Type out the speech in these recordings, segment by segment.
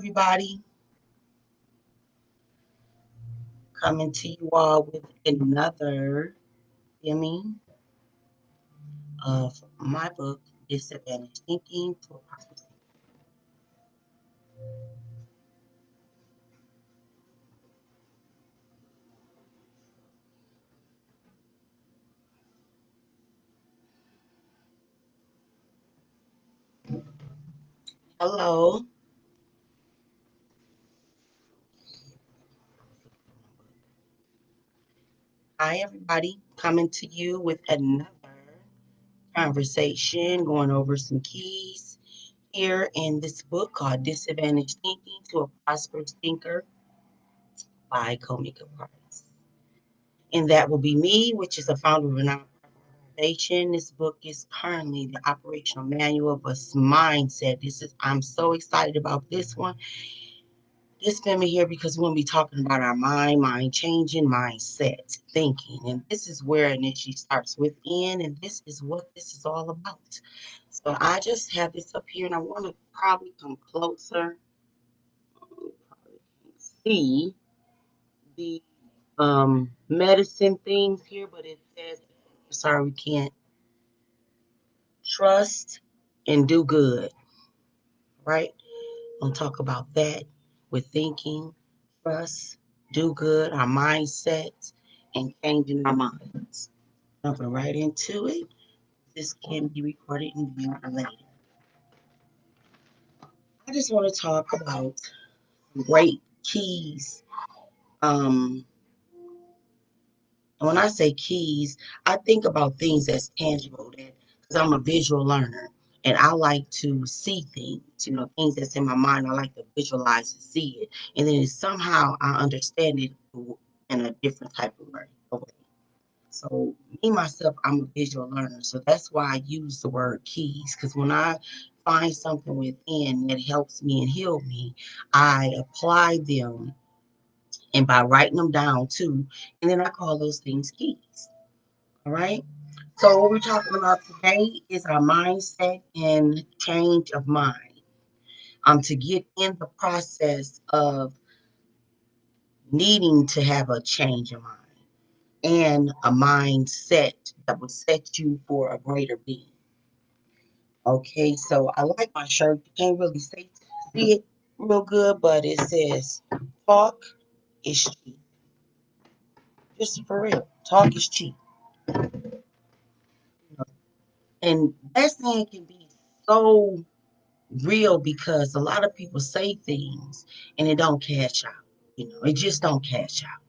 everybody. Coming to you all with another filming of my book, Disadvantaged Thinking to a Prosperous. Hello. Hi, everybody. Coming to you with another conversation, going over some keys here in this book called Disadvantaged Thinking to a Prosperous Thinker by Komika Price. And that will be me, which is a founder of a nonprofit organization. This book is currently the operational manual of a mindset. I'm so excited about this one. This family here because we're going to be talking about our mind changing, mindset, thinking. And this is where initially starts within, and this is what this is all about. So I just have this up here, and I want to probably come closer. You probably can't see the medicine things here, but it says, sorry, we can't trust and do good, right? We'll talk about that with thinking, trust, do good, our mindsets, and changing our minds. Jumping right into it. This can be recorded and viewed later. I just want to talk about great keys. Um, and when I say keys, I think about things that's tangible. That because I'm a visual learner and I like to see things. Things that's in my mind. I like to visualize and see it, and then somehow I understand it in a different type of way. So me myself, I'm a visual learner, so that's why I use the word keys. Because when I find something within that helps me and heal me, I apply them, and by writing them down too, and then I call those things keys. All right. So what we're talking about today is our mindset and change of mind. To get in the process of needing to have a change of mind and a mindset that will set you for a greater being. Okay, so I like my shirt. You can't really see it real good, but it says talk is cheap. Just for real. Talk is cheap. And that saying can be so real because a lot of people say things and it don't cash out. It just don't cash out.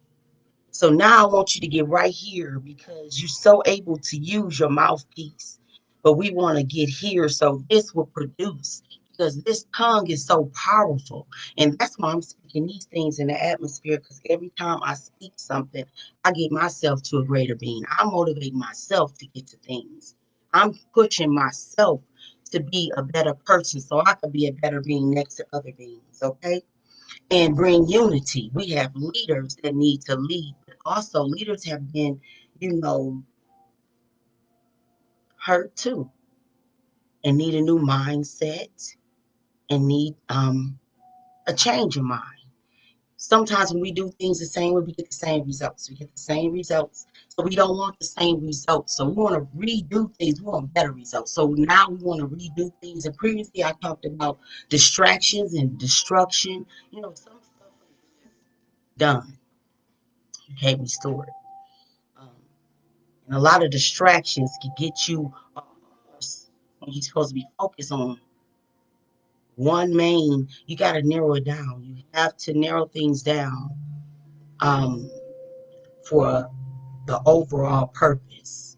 So now I want you to get right here because you're so able to use your mouthpiece. But we want to get here so this will produce because this tongue is so powerful. And that's why I'm speaking these things in the atmosphere because every time I speak something, I get myself to a greater being. I motivate myself to get to things. I'm pushing myself to be a better person so I could be a better being next to other beings. Okay, and bring unity. We have leaders that need to lead, but also leaders have been, you know, hurt too and need a new mindset and need a change of mind. Sometimes when we do things the same way, we get the same results. We get the same results. So we don't want the same results. So we want to redo things. We want better results. So now we want to redo things. And previously I talked about distractions and destruction. Some stuff is done. You can't restore it. Um, And a lot of distractions can get you off course when you're supposed to be focused on one main. You got to narrow it down. You have to narrow things down um, for the overall purpose.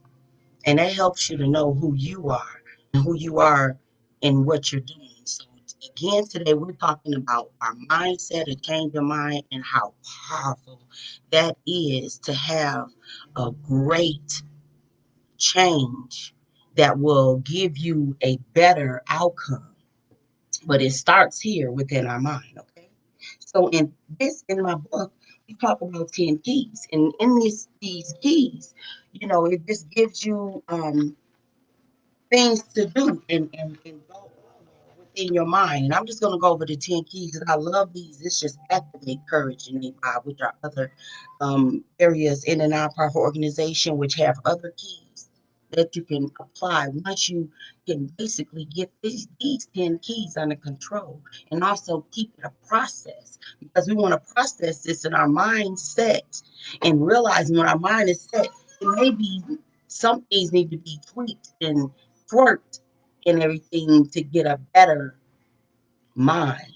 And that helps you to know who you are and who you are and what you're doing. So, again, today we're talking about our mindset, a change of mind, and how powerful that is to have a great change that will give you a better outcome. But it starts here within our mind, okay? So in my book, we talk about 10 keys. And in these keys, it just gives you things to do and go within your mind. And I'm just going to go over the 10 keys because I love these. It's just activate courage in the vibe, which are other areas in a nonprofit organization, which have other keys that you can apply once you can basically get these 10 keys under control, and also keep it a process, because we want to process this in our mindset and realize when our mind is set, it may be some things need to be tweaked and twerked and everything to get a better mind.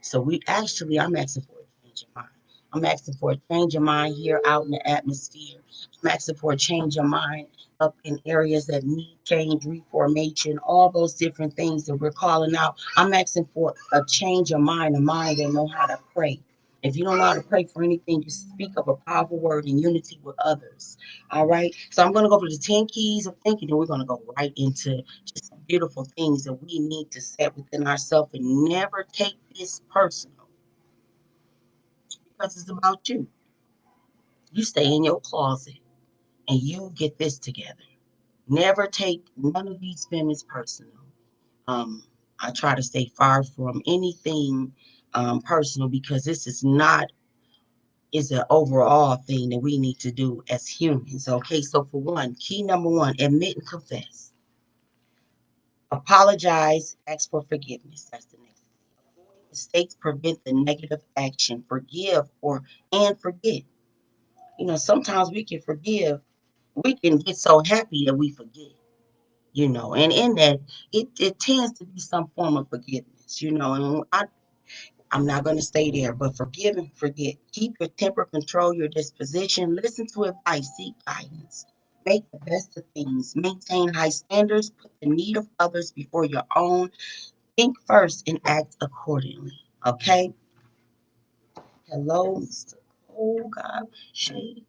So I'm asking for a change of mind. I'm asking for a change of mind here out in the atmosphere. I'm asking for a change of mind up in areas that need change, reformation, all those different things that we're calling out. I'm asking for a change of mind, a mind that know how to pray. If you don't know how to pray for anything, just speak of a powerful word in unity with others. All right. So I'm going to go over the 10 keys of thinking, and we're going to go right into just some beautiful things that we need to set within ourselves and never take this personal, because it's about you. You stay in your closet and you get this together. Never take none of these feelings personal. Um, I try to stay far from anything personal, because this is not is an overall thing that we need to do as humans. Okay, so for one, key number one, admit and confess. Apologize, ask for forgiveness. That's the next. Avoid mistakes, prevent the negative action. Forgive and forget. Sometimes we can forgive. We can get so happy that we forget. And in that, it tends to be some form of forgiveness. And I'm not going to stay there, but forgive and forget. Keep your temper, control your disposition, listen to advice, seek guidance. Make the best of things, maintain high standards, put the need of others before your own. Think first and act accordingly. Okay? Hello, Mr. Oh God, Shade.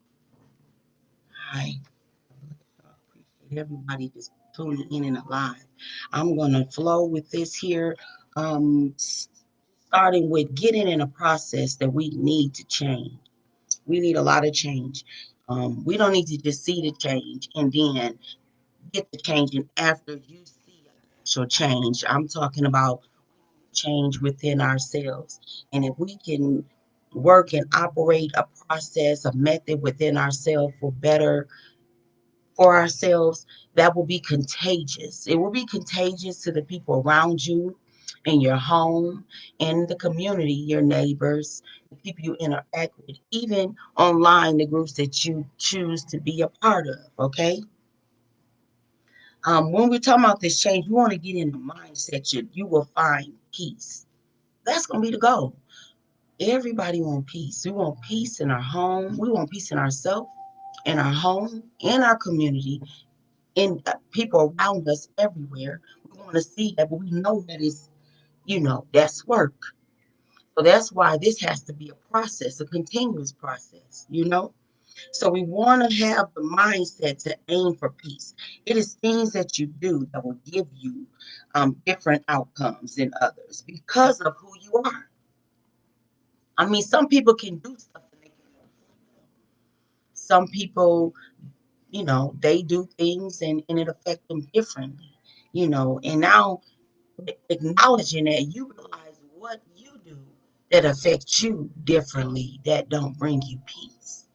Hi. I appreciate everybody just tuning in and alive. I'm gonna flow with this here. Starting with getting in a process that we need to change. We need a lot of change. We don't need to just see the change and then get the change. And after you see actual change, I'm talking about change within ourselves. And if we can work and operate a process, a method within ourselves for ourselves, that will be contagious. It will be contagious to the people around you, in your home, in the community, your neighbors, the people you interact with, even online, the groups that you choose to be a part of. Okay. When we're talking about this change, we want to get in the mindset you will find peace. That's going to be the goal. Everybody want peace. We want peace in our home. We want peace in ourselves, in our home, in our community, in people around us everywhere. We want to see that, but we know that that's work. So that's why this has to be a process, a continuous process. So we want to have the mindset to aim for peace. It is things that you do that will give you different outcomes than others because of who you are. I mean, some people can do stuff and they can. Some people, they do things and it affects them differently. And now acknowledging that, you realize what you do that affects you differently, that don't bring you peace.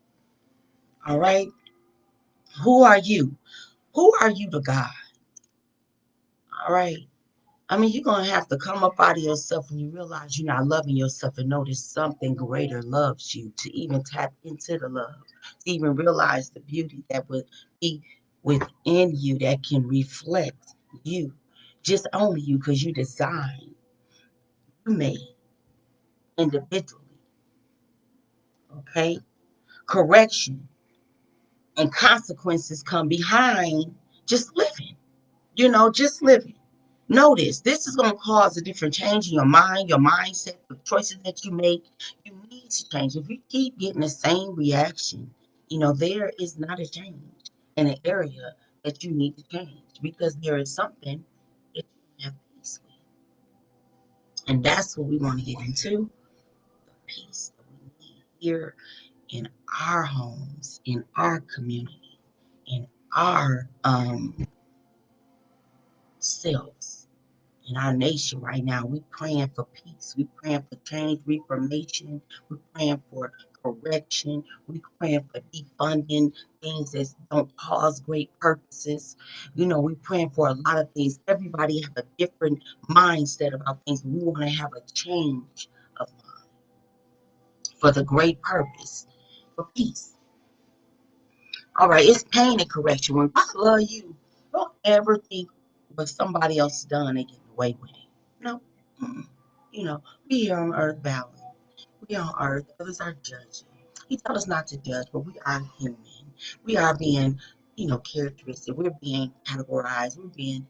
All right. Who are you? Who are you to God? All right. I mean, you're going to have to come up out of yourself when you realize you're not loving yourself and notice something greater loves you, to even tap into the love, to even realize the beauty that would be within you that can reflect you, just only you, because you designed, you made individually. Okay. Correction and consequences come behind just living, just living. Notice this is going to cause a different change in your mind, your mindset, the choices that you make. You need to change. If you keep getting the same reaction, there is not a change in an area that you need to change, because there is something that you have peace with. And that's what we want to get into, the peace that we need here in our homes, in our community, in our selves, in our nation right now. We're praying for peace. We're praying for change, reformation. We're praying for correction. We're praying for defunding things that don't cause great purposes. We're praying for a lot of things. Everybody have a different mindset about things. We want to have a change of mind for the great purpose, for peace. All right, it's pain and correction. When I love you, don't ever think what somebody else done and get away with it. No. Mm-mm. You know, we here on earth bowing. We on earth, others are judging. He told us not to judge, but we are human. We are being, characteristic. We're being categorized. We're being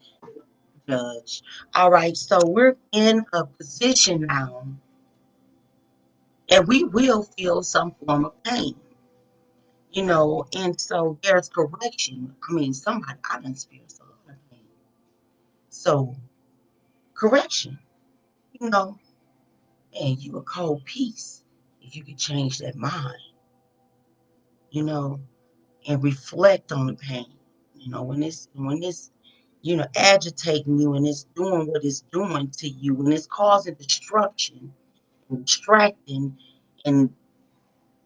judged. All right, so we're in a position now, and we will feel some form of pain. And so there's correction. I mean, I done experienced a lot of pain. So, correction, you know, and you would call peace if you could change that mind, you know, and reflect on the pain. When it's agitating you and it's doing what it's doing to you, and it's causing destruction and distracting and,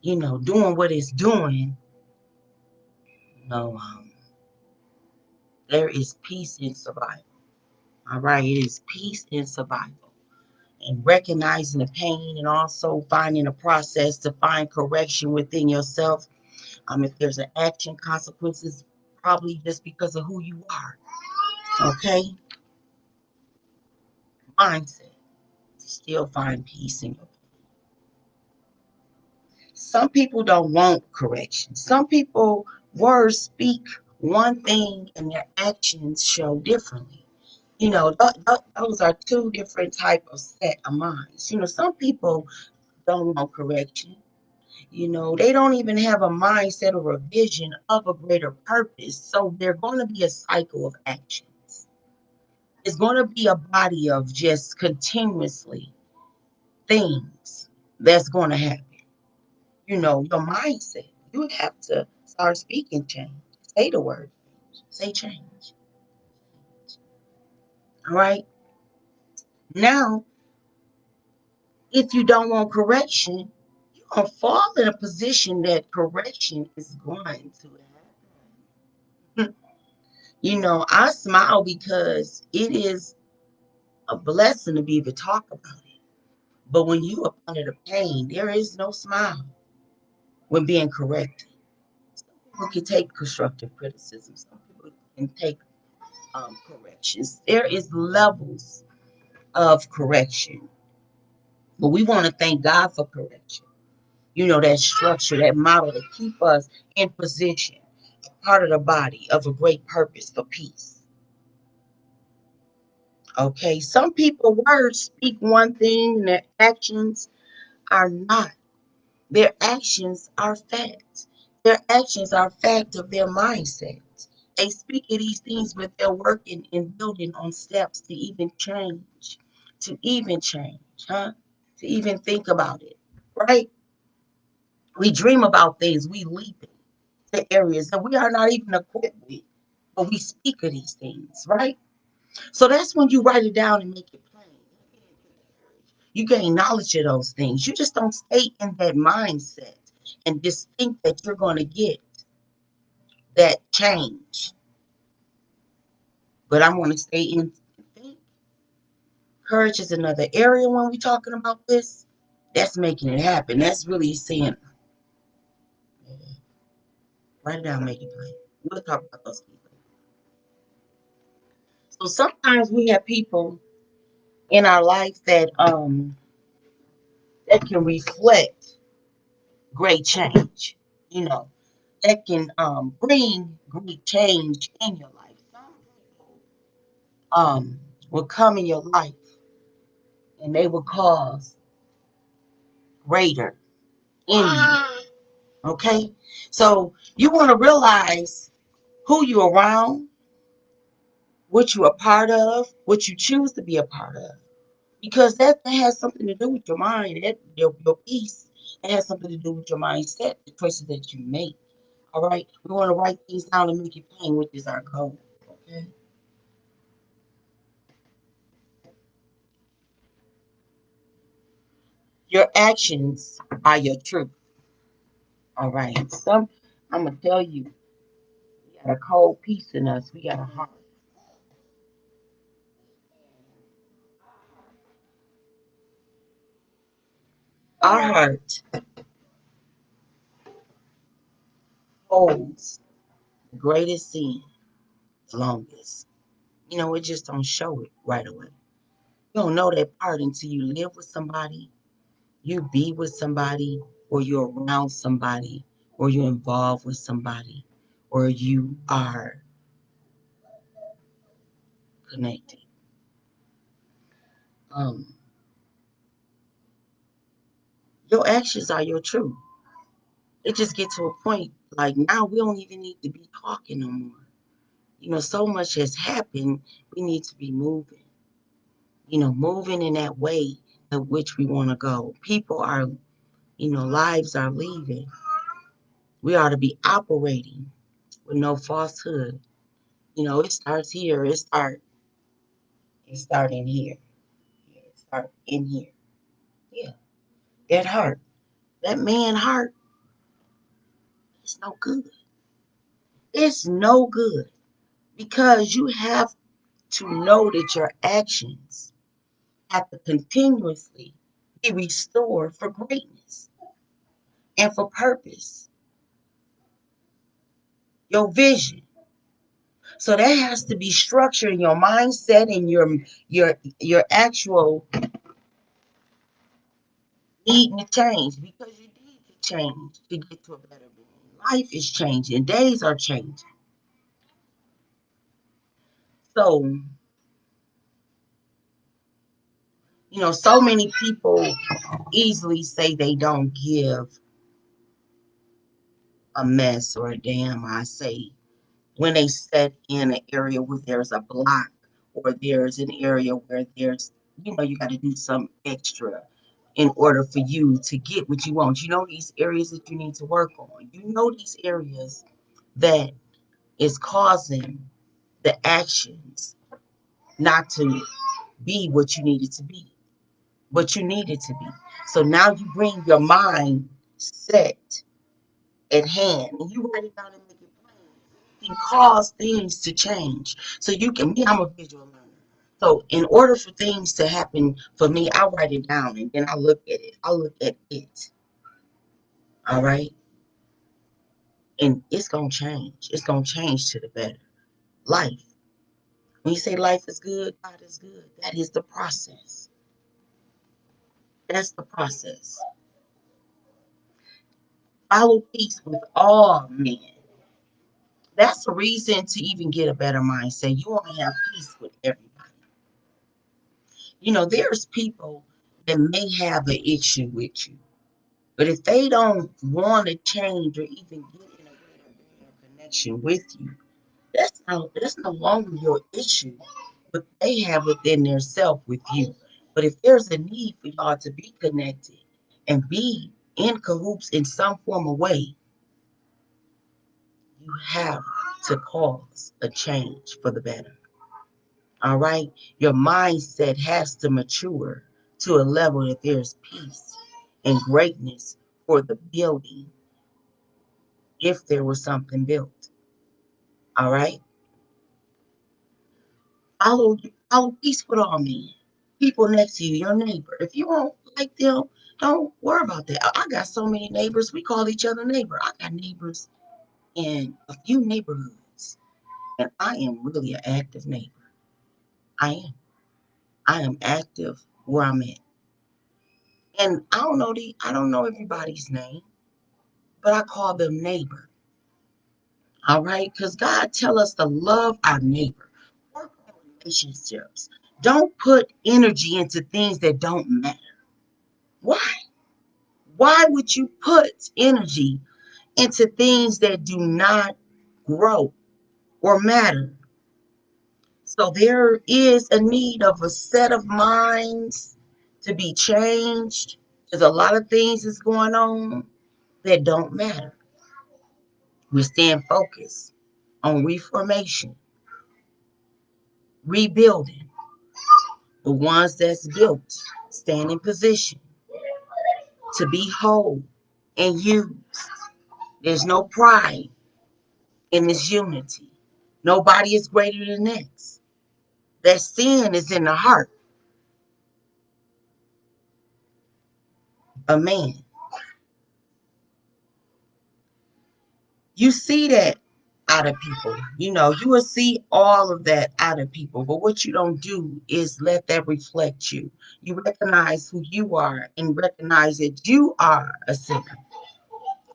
doing what it's doing, you know, um, there is peace in survival. All right, it is peace in survival. And recognizing the pain and also finding a process to find correction within yourself. If there's an action consequences, probably just because of who you are. Okay, mindset to still find peace in your. Some people don't want correction. Some people words speak one thing and their actions show differently. Those are two different type of set of minds. Some people don't want correction. They don't even have a mindset or a vision of a greater purpose. So they're going to be a cycle of actions. It's going to be a body of just continuously things that's going to happen. Your mindset. You have to start speaking change. Say the word. Say change. All right. Now, if you don't want correction, you're going to fall in a position that correction is going to happen. I smile because it is a blessing to be able to talk about it. But when you are under the pain, there is no smile when being corrected. Some people can take constructive criticism. Some people can take corrections. There is levels of correction, but we want to thank God for correction. That structure, that model to keep us in position, part of the body of a great purpose for peace. Okay, some people words speak one thing and their actions are not. Their actions are facts. Their actions are fact of their mindset. They speak of these things, but they're working and building on steps to even change. To even change, huh? To even think about it, right? We dream about things, we leap into areas that we are not even equipped with, but we speak of these things, right? So that's when you write it down and make it plain. You gain knowledge of those things. You just don't stay in that mindset and just think that you're going to get that change. But I want to stay in think. Courage is another area when we're talking about this. That's making it happen. That's really saying, write it down, make it plain. We'll talk about those people. So sometimes we have people in our life that can reflect great change. You know, that can bring great change in your life. Some people will come in your life and they will cause greater in you. Okay, so you want to realize who you're around, what you're a part of, what you choose to be a part of, because that has something to do with your mind, your peace. It has something to do with your mindset, the choices that you make. All right, we want to write things down and make it plain, which is our goal. Okay, Your actions are your truth. All right. I'm gonna tell you, we got a cold piece in us. We got a heart. Our heart holds the greatest sin the longest. It just don't show it right away. You don't know that part until you live with somebody, you be with somebody, or you're around somebody, or you're involved with somebody, or you are connected. Um, your actions are your truth. It just get to a point like now we don't even need to be talking no more. So much has happened. We need to be moving. Moving in that way in which we want to go. People are, lives are leaving. We ought to be operating with no falsehood. It starts here. It start in here. Yeah, it start in here. Yeah. That heart. That man heart is no good. It's no good because you have to know that your actions have to continuously be restored for greatness and for purpose. Your vision. So that has to be structured in your mindset and your actual needing to change because you need to change to get to a better being. Life is changing, days are changing. So, so many people easily say they don't give a mess or a damn. I say when they set in an area where there's a block or there's an area where there's, you got to do some extra in order for you to get what you want. These areas that you need to work on. These areas that is causing the actions not to be what you need it to be, what you need it to be. So now you bring your mind set at hand and you write it down and make it plain. Can cause things to change. So I'm a visual learner. So in order for things to happen for me, I write it down and then I look at it. I look at it. All right. And it's going to change. It's going to change to the better. Life. When you say life is good, God is good. That is the process. That's the process. Follow peace with all men. That's a reason to even get a better mindset. You want to have peace with everybody. There's people that may have an issue with you, but if they don't want to change or even get in a greater connection with you, that's no longer your issue, but they have within their self with you. But if there's a need for y'all to be connected and be in cahoots in some form of way, you have to cause a change for the better. All right. Your mindset has to mature to a level that there's peace and greatness for the building if there was something built. All right. Follow peace with all men. People next to you, your neighbor. If you don't like them, don't worry about that. I got so many neighbors. We call each other neighbor. I got neighbors in a few neighborhoods, and I am really an active neighbor. I am. I am active where I'm at. And I don't know everybody's name, but I call them neighbor. All right? Because God tell us to love our neighbor. Work on relationships. Don't put energy into things that don't matter. Why? Why would you put energy into things that do not grow or matter? So there is a need of a set of minds to be changed. There's a lot of things that's going on that don't matter. We stand focused on reformation, rebuilding. The ones that's built stand in position. to be whole and used. There's no pride in this unity. Nobody is greater than the next. That sin is in the heart of man. You see that out of people. You will see all of that out of people. But what you don't do is let that reflect you. You recognize who you are and recognize that you are a sinner.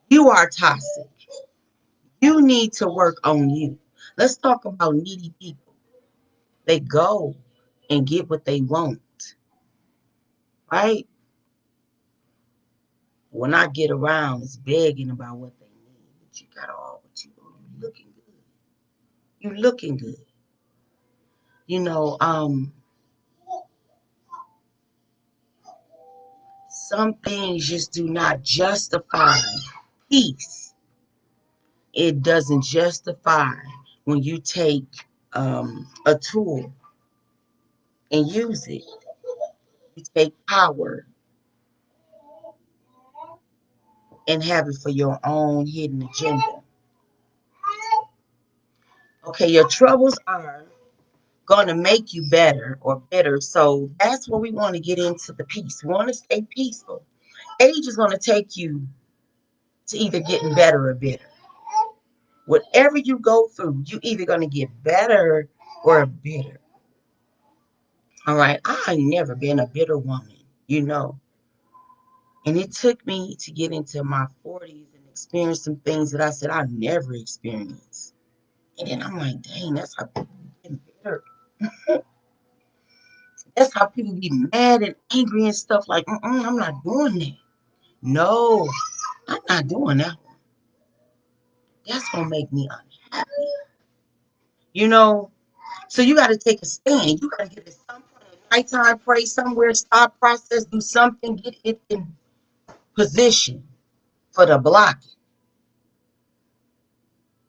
You are toxic. You need to work on you. Let's talk about needy people. They go and get what they want, right? When I get around, it's begging about what they need. But you got all what you want. You looking good. You looking good. You know, some things just do not justify peace. It doesn't justify when you take a tool and use it. You take power and have it for your own hidden agenda. Okay, your troubles are going to make you better or better. So that's where we want to get into the peace. We want to stay peaceful. Age is going to take you to either getting better or bitter. Whatever you go through, you either going to get better or bitter. All right. I ain't never been a bitter woman. And it took me to get into my 40s and experience some things that I said I never experienced. And then I'm like, dang, that's how people get bitter. That's how people be mad and angry and stuff like, I'm not doing that. No, I'm not doing that. That's going to make me unhappy. You know, so you got to take a stand. You got to get at some point at nighttime, pray somewhere, stop, process, do something, get it in position for the blocking.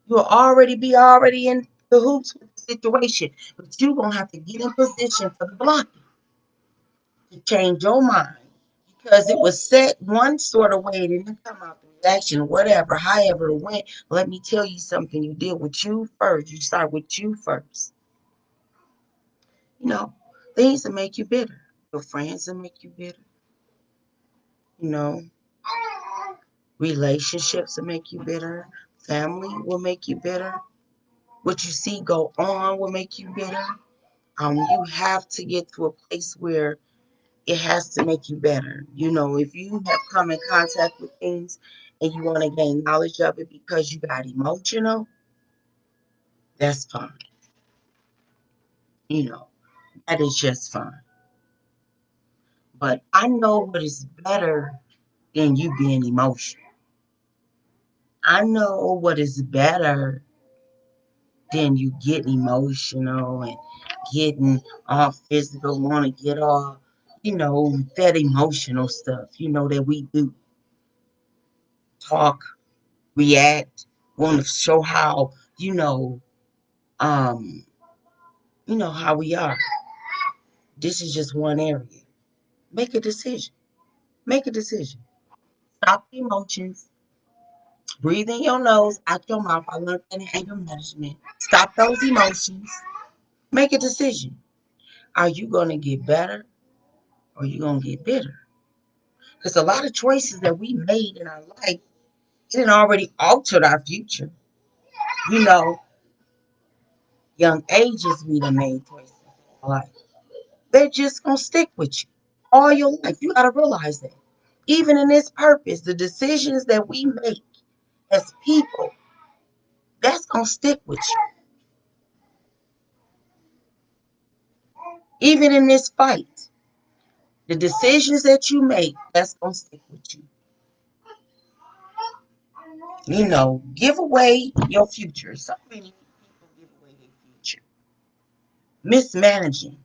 You'll already be in the hoops with the situation, but you're going to have to get in position for the blocking to change your mind. Because it was set one sort of way and then come out the reaction, whatever, however it went. Let me tell you something. You deal with you first. You start with you first. You know, things that make you bitter. Your friends that make you bitter. You know, relationships that make you bitter. Family will make you bitter. What you see go on will make you bitter. You have to get to a place where it has to make you better. If you have come in contact with things and you want to gain knowledge of it because you got emotional, that's fine. You know, that is just fine. But I know what is better than you being emotional. I know what is better than you getting emotional and getting all physical, want to get all, that emotional stuff, that we do. Talk, react, want to show how, um, how we are. This is just one area. Make a decision. Make a decision. Stop the emotions. Breathe in your nose, out your mouth. I learned that in anger management. Stop those emotions. Make a decision. Are you going to get better or are you going to get bitter? Because a lot of choices that we made in our life, it had already altered our future. You know, young ages we done made choices in our life. They're just going to stick with you all your life. You got to realize that. Even in this purpose, the decisions that we make as people, that's going to stick with you. Even in this fight, the decisions that you make, that's going to stick with you. Give away your future. So many people give away their future. Mismanaging.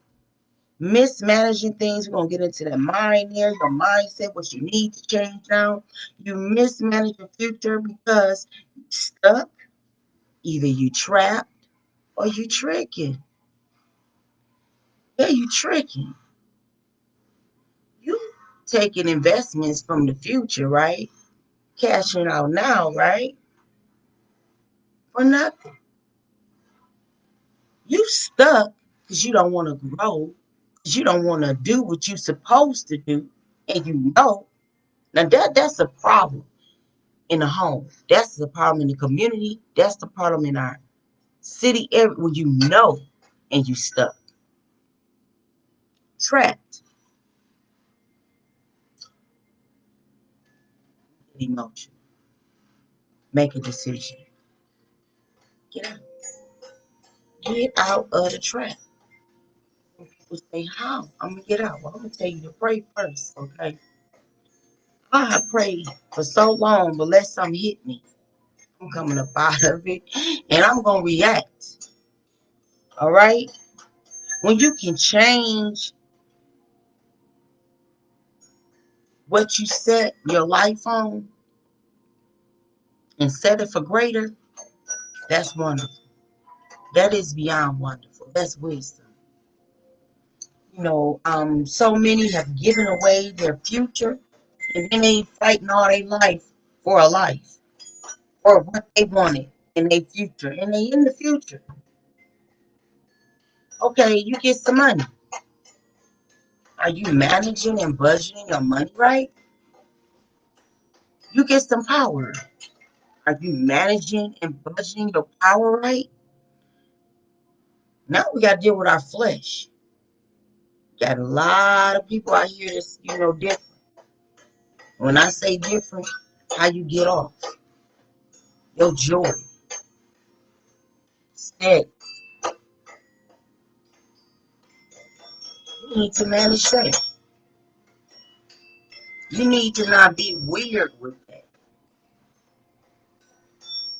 Mismanaging things. We're going to get into the mind there, your mindset, what you need to change now. You mismanage your future because you're stuck. Either you trapped or you tricking. Yeah, you tricking. You taking investments from the future, right? Cashing out now, right? For nothing. You stuck because you don't want to grow, because you don't want to do what you're supposed to do, and you know. Now that's a problem in the home. That's the problem in the community. That's the problem in our city area when you know and you stuck, trapped, emotion. Make a decision. Get out. Get out of the trap. When people say, how? I'm going to get out. Well, I'm going to tell you to pray first, okay? I have prayed for so long, but let something hit me. I'm coming up out of it, and I'm going to react, all right? When you can change what you set your life on and set it for greater, that's wonderful. That is beyond wonderful. That's wisdom. So many have given away their future and then they fighting all their life for a life or what they wanted in their future. And they in the future. Okay, you get some money. Are you managing and budgeting your money right? You get some power. Are you managing and budgeting your power right? Now we got to deal with our flesh. Got a lot of people out here that's, different. When I say different, how you get off. Your joy. Steady. You need to manage that. You need to not be weird with that.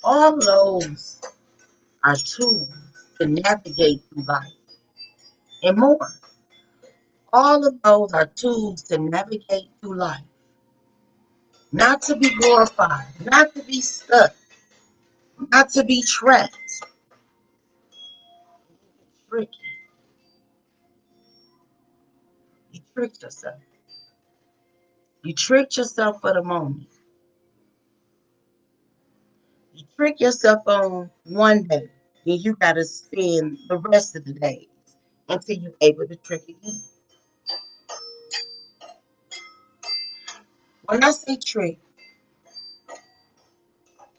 All those are tools to navigate through life and more. All of those are tools to navigate through life. Not to be glorified, not to be stuck, not to be trapped. Tricky. You tricked yourself. You tricked yourself for the moment. You trick yourself on one day, and you got to spend the rest of the days until you're able to trick again. When I say trick,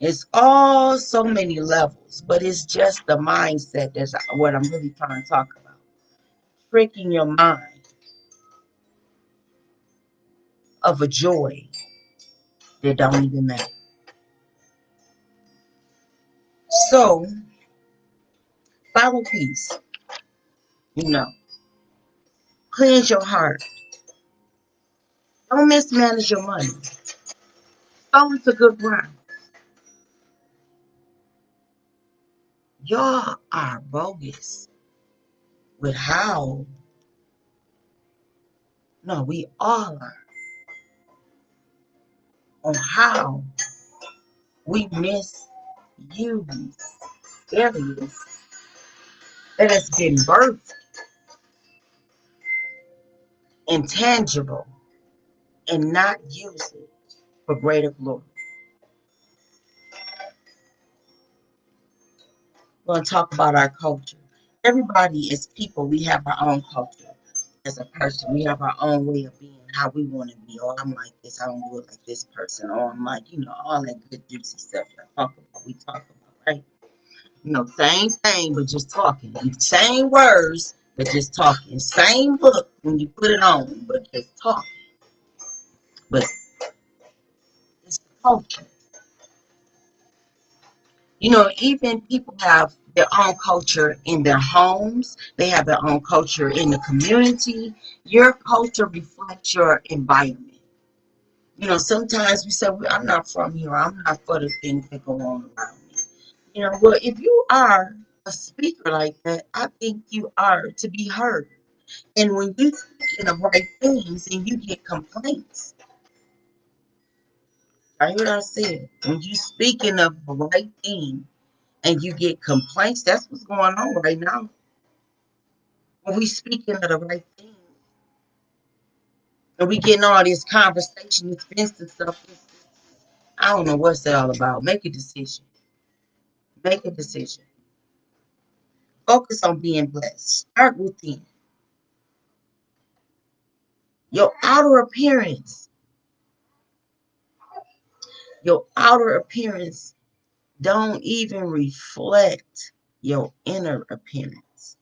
it's all so many levels, but it's just the mindset that's what I'm really trying to talk about. Tricking your mind of a joy that don't even matter. So, follow peace, you know, cleanse your heart. Don't mismanage your money. Sow into good ground. Y'all are bogus with how, no, we all are, on how we misuse areas that has been birthed intangible and not use it for greater glory. We're going to talk about our culture. Everybody is people. We have our own culture as a person. We have our own way of being, how we want to be. Oh, I'm like this. I don't do it like this person. Oh, I'm like, all that good juicy stuff we talk about, right? Same thing, but just talking. Same words, but just talking. Same book when you put it on, but just talking. But it's the culture. Even people have their own culture in their homes. They have their own culture in the community. Your culture reflects your environment. Sometimes we say, well, I'm not from here. I'm not for the things that go on around me. Well, if you are a speaker like that, I think you are to be heard. And when you speak the right things and you get complaints, I hear what I said. When you speaking of the right thing and you get complaints, that's what's going on right now. When we speaking of the right thing, And we getting all this conversation, this instant stuff. I don't know what's that all about. Make a decision. Make a decision. Focus on being blessed. Start within. Your outer appearance. Your outer appearance don't even reflect your inner appearance.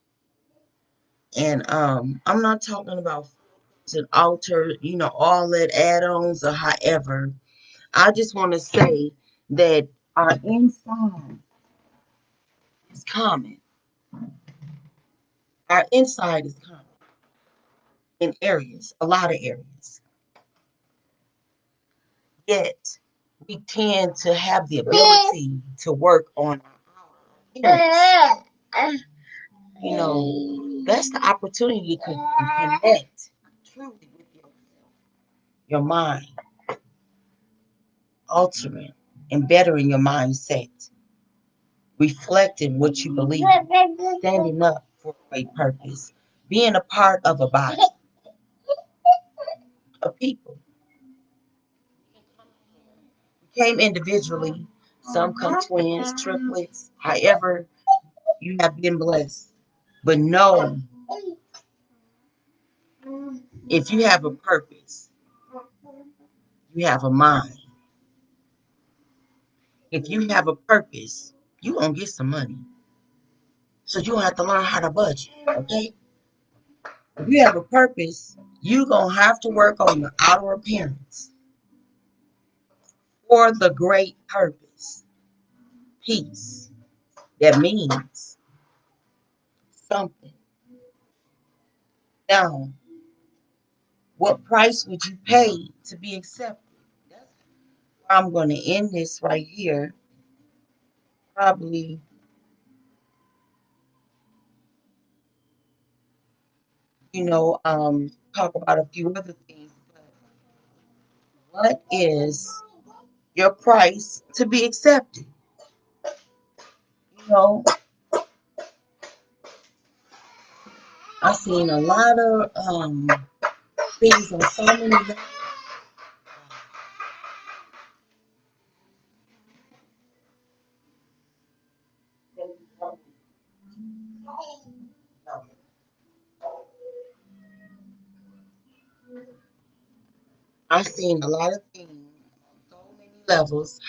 And I'm not talking about an altar, all that add-ons or however. I just want to say that our inside is common. Our inside is common in areas, a lot of areas. Yet we tend to have the ability to work on our appearance. That's the opportunity to connect truly with yourself, your mind, altering and bettering your mindset, reflecting what you believe, standing up for a purpose, being a part of a body of people. We came individually, some come twins, triplets, however you have been blessed. But know if you have a purpose, you have a mind. If you have a purpose, you gonna get some money. So you gonna have to learn how to budget, okay? If you have a purpose, you gonna have to work on your outer appearance for the great purpose. Peace. That means something. Now, what price would you pay to be accepted? That's where I'm gonna end this right here. Probably, talk about a few other things. But what is your price to be accepted? You know, I've seen a lot of things on so many levels. I've seen a lot of things on so many levels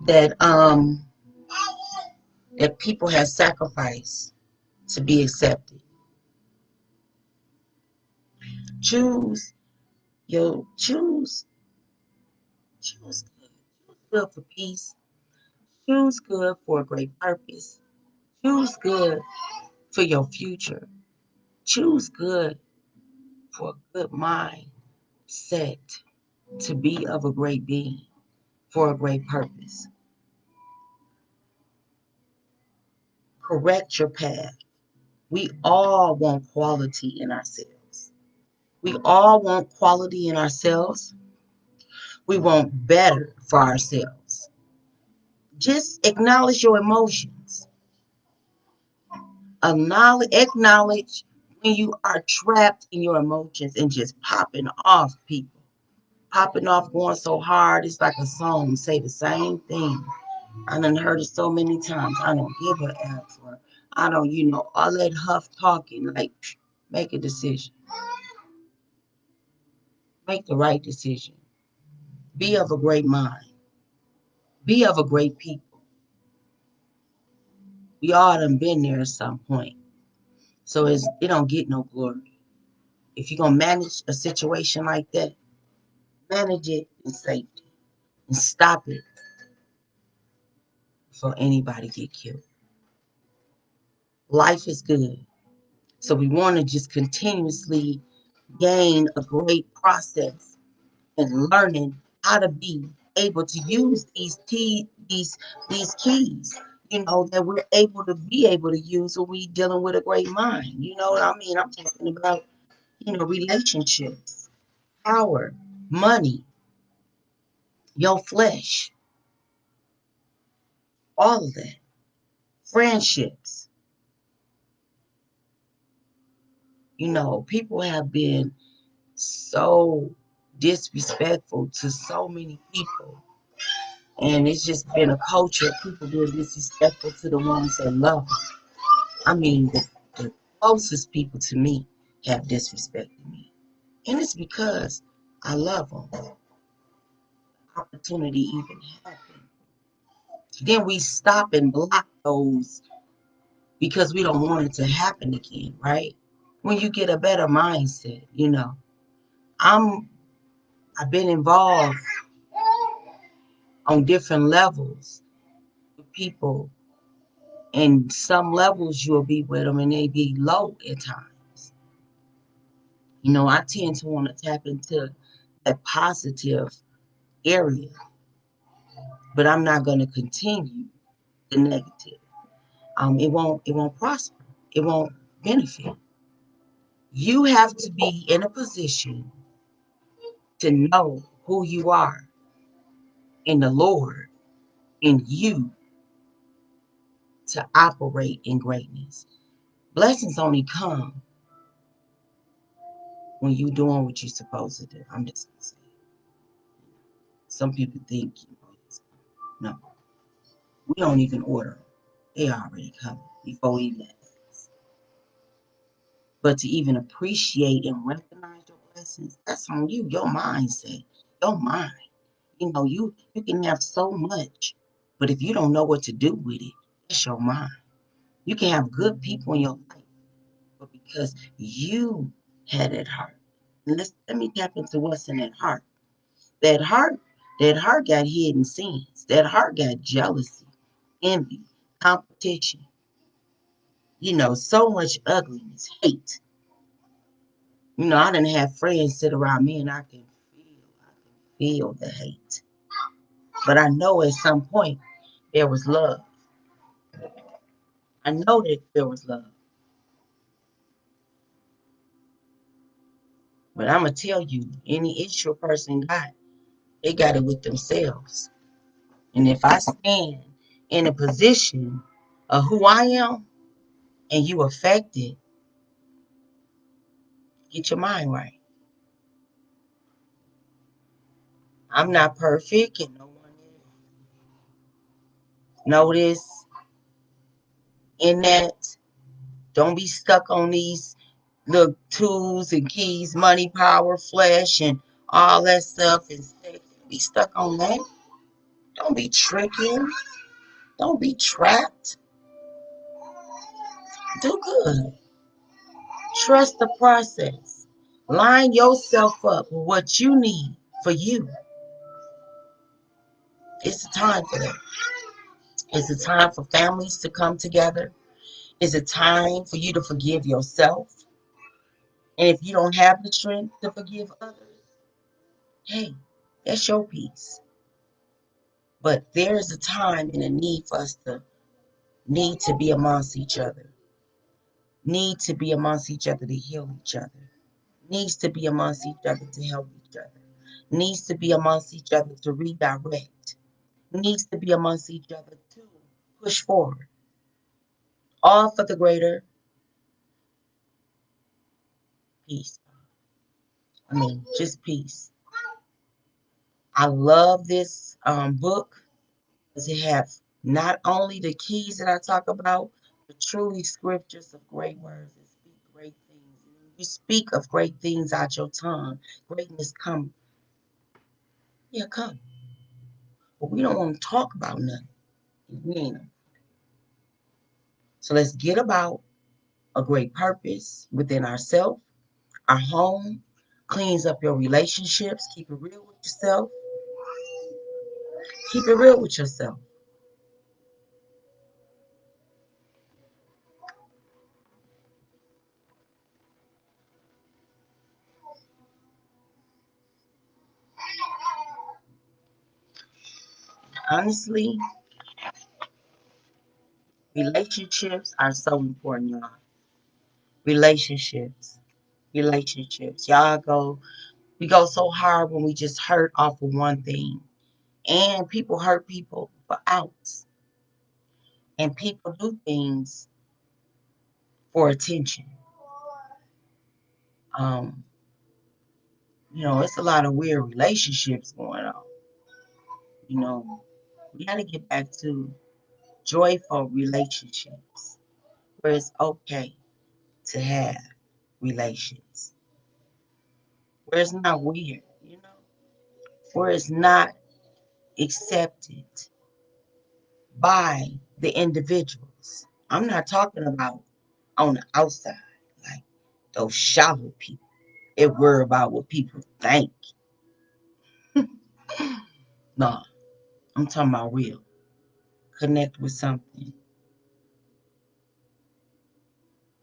that that people have sacrificed to be accepted. Choose choose choose good. Choose good for peace. Choose good for a great purpose. Choose good for your future. Choose good for a good mind set to be of a great being for a great purpose. Correct your path. We all want quality in ourselves. We all want quality in ourselves. We want better for ourselves. Just acknowledge your emotions. Acknowledge when you are trapped in your emotions and just popping off people. Popping off, going so hard, it's like a song, say the same thing. I done heard it so many times. I don't give a F for. I don't, all that huff talking. Like, make a decision. Make the right decision. Be of a great mind. Be of a great people. We all done been there at some point. So it don't get no glory. If you're gonna manage a situation like that, manage it in safety and stop it before anybody get killed. Life is good. So we want to just continuously gain a great process and learning how to be able to use these keys, that we're able to use when we dealing with a great mind. You know what I mean? I'm talking about, relationships, power, money, your flesh, all of that, friendships. People have been so disrespectful to so many people. And it's just been a culture of people being disrespectful to the ones that love them. I mean, the closest people to me have disrespected me. And it's because I love them. Opportunity even happened. Then we stop and block those because we don't want it to happen again, right? When you get a better mindset, I'm I've been involved on different levels with people, and some levels you'll be with them and they be low at times. I tend to want to tap into that positive area, but I'm not going to continue the negative. It won't prosper. It won't benefit. You have to be in a position to know who you are in the Lord, in you, to operate in greatness. Blessings only come when you're doing what you're supposed to do. I'm just gonna say. Some people think, no, we don't even order them. They already come before we even ask. But to even appreciate and recognize your blessings, that's on you, your mindset, your mind. You can have so much, but if you don't know what to do with it, that's your mind. You can have good people in your life, but because you had that heart. And let me tap into what's in that heart. That heart, that heart got hidden sins. That heart got jealousy, envy, competition. So much ugliness, hate. I didn't have friends sit around me and I can feel the hate. But I know at some point there was love. I know that there was love. But I'm gonna tell you, any issue a person got, they got it with themselves. And if I stand in a position of who I am and you affected, get your mind right. I'm not perfect, and no one is. Notice in that, don't be stuck on these little tools and keys, money, power, flesh, and all that stuff. And be stuck on that. Don't be tricking. Don't be trapped. Do good. Trust the process. Line yourself up with what you need for you. It's a time for that. It's a time for families to come together. It's a time for you to forgive yourself. And if you don't have the strength to forgive others, hey, that's your peace. But there is a time and a need for us to need to be amongst each other, need to be amongst each other to heal each other, needs to be amongst each other to help each other, needs to be amongst each other to redirect, needs to be amongst each other to push forward, all for the greater peace. I mean, just peace. I love this book because it has not only the keys that I talk about, but truly scriptures of great words that speak great things. You speak of great things out your tongue. Greatness come, yeah, come. But we don't want to talk about nothing. We ain't. So let's get about a great purpose within ourselves, our home, cleans up your relationships, keep it real with yourself. Keep it real with yourself. Honestly, relationships are so important, y'all. Relationships. Relationships. We go so hard when we just hurt off of one thing. And people hurt people for outs. And people do things for attention. Um, it's a lot of weird relationships going on. You know, we got to get back to joyful relationships where it's okay to have relations, where it's not weird, where it's not accepted by the individuals. I'm not talking about on the outside, like those shallow people. It worry about what people think. No, I'm talking about real. Connect with something.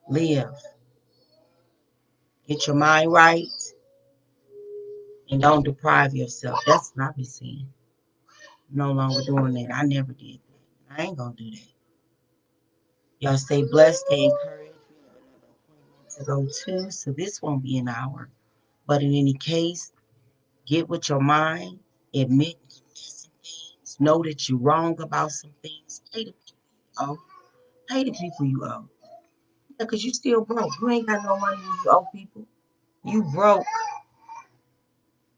Live. Get your mind right and don't deprive yourself. That's what I've been saying. No longer doing that. I never did that. I ain't gonna do that. Y'all stay blessed, stay encouraged. We have another appointment to go to, so this won't be an hour. But in any case, get with your mind, admit you did some things, know that you're wrong about some things, pay the people you owe. Pay the people you owe. Yeah, because you still broke. You ain't got no money when you owe people. You broke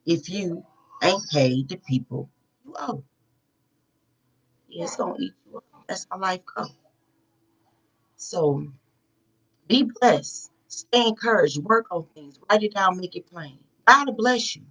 if you ain't paid the people you owe. Yeah, it's gonna eat you up. That's how life goes. So be blessed. Stay encouraged. Work on things. Write it down, make it plain. God will bless you.